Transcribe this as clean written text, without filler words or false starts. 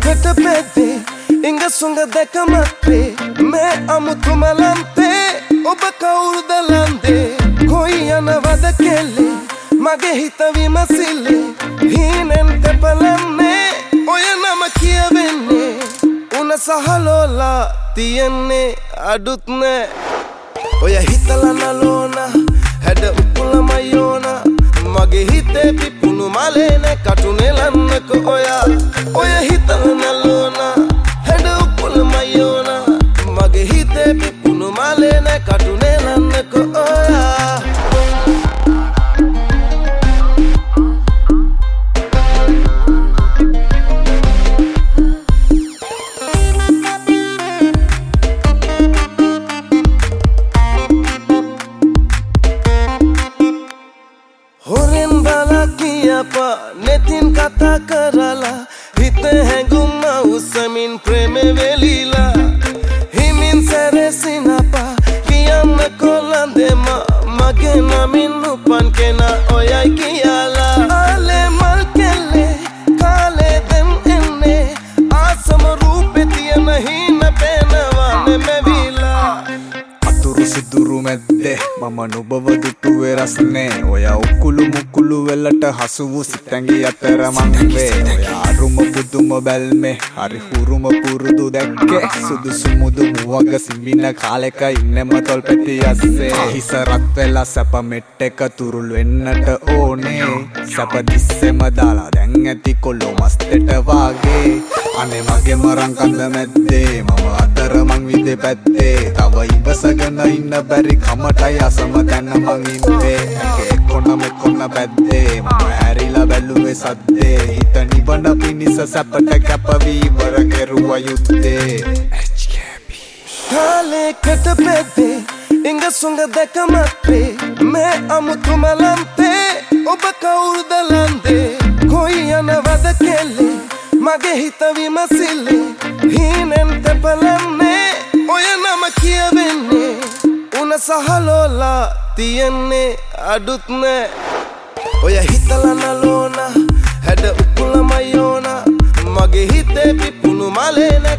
කට පැත්තේ ඉඟ සුඟ දැක මත්තේ මේ අමුතු මලන්තේ ඔබ කවුරුද ලන්දේ කොයි යනවද කෙල්ලේ මගේ හිත විමසිල්ලේ හීනෙන් තෙපලන්නේ ඔය නම කියවෙන්නේ උන සහලෝලා තියෙන්නේ අඩුත් නෑ ඔය හිතලා නලෝන හැඩ උකුලම යෝන මගේ හිතේ පිපුණු මලේනේ කටුනේ ලන්නක ඔය හිතලා නලෝන හැඩ උකුලම යෝන මගේ හිතේ පිපුණු මලේනේ කටුනේ ලන්නක ඔයා नेतिन कथा कराला हिते हैंगुम उसमिन प्रेम वेलीला हिमिन सरे सिनापा कियाम कोलंदे मगे नमिन उpan केना oyai kiyala ale malkelle kale dem enne asam roope tiyana hina penawane mevila අතුරු සිදුරු මැද්දේ මම නුඹව දුටුවේ රස්නේ ඔය උකුළු මුකුළු වෙලට හසු වූ සිතැඟි අතර මං වේ ඔය අරුම පුදුම බැල්මේ හරි හුරුම පුරුදු දැක්කේ සුදුසු මුදු මුවග සිඹින කාලෙක ඉන්නෙම තොල්පෙති අස්සේ හිස රත් වෙලා සැප මෙට්ටක තුරුල් වෙන්නට ඕනේ සැප දිස්සෙම දාලා දැන් ඇති කොළො මස්තෙට වාගේ අනේ මගේ මරන් කඳ මැද්දේ මම අතර මං විදේ පැත්තේ තව ඉවසගෙන ඉන්න බැරි කමටයි අසම තැන මං ඉන්නේ කොන මෙකොන පැද්දේ මම හැරිලා බැලුවේ සද්දේ හිත නිවන පිණිස සැපට කැපවී වර කෙරුවා යුත්තේ කාලේ කට පැත්තේ ඉඟ සුඟ දැක මත්තේ මේ අමුතු මලන්තේ ඔබ කවුරුද ලන්දේ කොයි යනවද කෙල්ලේ මගේ හිත විමසිල්ලේ හීනෙන් තෙපලන්නේ ඔය නම කියවෙන්නේ උන සහලෝලා තියෙන්නේ අඩුත් නෑ ඔය හිතලා නලෝන හැඩ උකුලම යෝන මගේ හිතේ පිපුණු මලේනේ